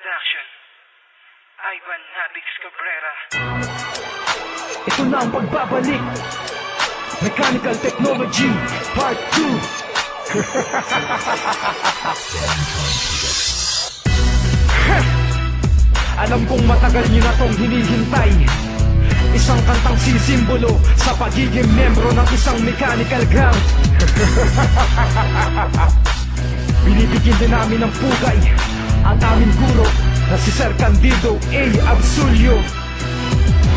Production. Ivan Habix Cabrera. Ito na ang pagbabalik. Mechanical Technology Part 2. Alam kong matagal niyo na tong hinihintay. Isang kantang sisimbolo sa pagiging membro ng isang mechanical gang. Binibigyan din namin ng pugay ang aming guro na si Sir Candido A. Absulio.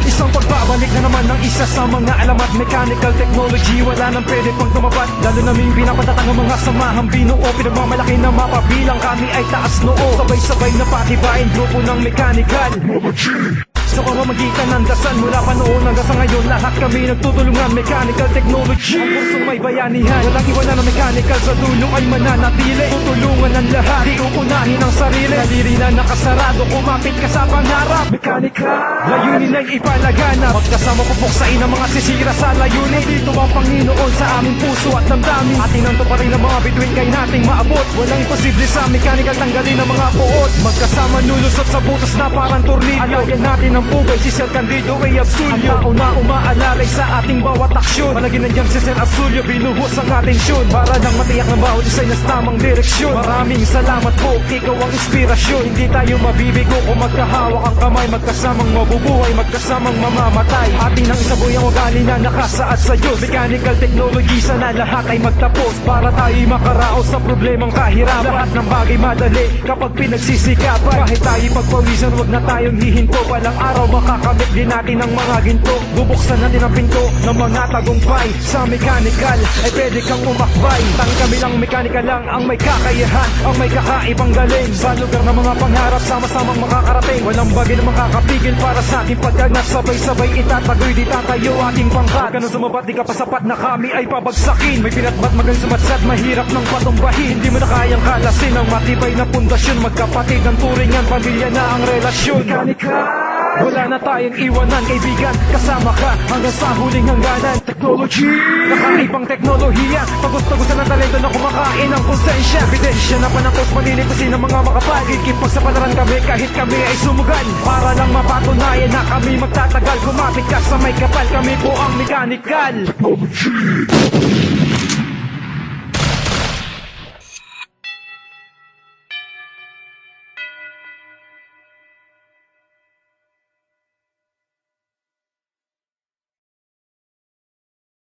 Isang pagbabalik na naman ng isa sa mga alamat mechanical technology. Wala nang pwede pang tumapat, lalo na may pinapatatang ang mga samahang binuo. Pinagmamalaki na mapabilang kami ay taas noo. Sabay-sabay na patibayin grupo ng mechanical sa pamamagitan ng dasal mula pa noon hanggang sa ngayon. Lahat kami nagtutulungan, mechanical technology. Ang pursong may bayanihan, walang iwanan ng mechanical. Sa dulo ay mananatili, tutulungan ng lahat, di uunahin ang sarili. Daliri na nakasarado, kumapit ka sa pangarap. Mechanical, layunin ay ipalaganap. Magkasama pupuksain ang mga sisira sa layunin. Dito ang Panginoon sa aming puso at damdamin. Ating nanto pa rin ang mga bituin kay nating maabot. Walang imposible sa mechanical, tanggalin ang mga puot. Magkasama nulusot sa butas na parang tornilyo. Alayan natin ang bugay, si Sir Candido A. Absulio. Ang tao na umaalalay sa ating bawat aksyon. Palagi nandiyan si Sir Absulio, binuhos ang atensyon para lang matiyak ng bawat isa'y nas tamang direksyon. Maraming salamat po, ikaw ang inspirasyon. Hindi tayo mabibigo kung magkahawak ang kamay. Magkasamang mabubuhay, magkasamang mamamatay. Ating nang isaboy ang ugali na nakasaad sa Diyos. Mechanical technology, sana lahat ay magtapos para tayo'y makaraos sa problemang kahirapan. Lahat ng bagay madali kapag pinagsisikapan. Kahit tayo'y pagpawisan, wag na tayong hihinto. Palang araw makakamit din natin ang mga ginto. Bubuksan natin ang pinto ng mga tagumpay. Sa mechanical ay pwede kang umakbay. Tanging kami lang mechanical lang ang may kakayahan, ang may kakaibang galing. Sa lugar ng mga pangarap, sama-samang makakarating. Walang bagay na makakapigil para sa ating pagkagnat. Sabay-sabay itatagoy, di tatayo ating pangkat. Huwag ka na sumabat, di ka pa sapat na kami ay pabagsakin. May pinatbat, magaling sumatsat, mahirap ng patumbahin. Hindi mo na kayang kalasin ang matibay na pundasyon. Magkapatid ng turingan, pamilya na ang relasyon. Mechanical, wala na tayong iwanan, kaibigan. Kasama ka hanggang sa huling hangganan. Technology, nakaibang teknolohiya. Tagus-tagusan ng talento na kumakain ng konsensya. Ebidensya na panangkos, manilipasin ng mga makapal. Kikipagsapalaran kami kahit kami ay sumugan. Para lang mapatunayan na kami magtatagal. Kumapit ka sa may kapal, kami po ang mechanical technology.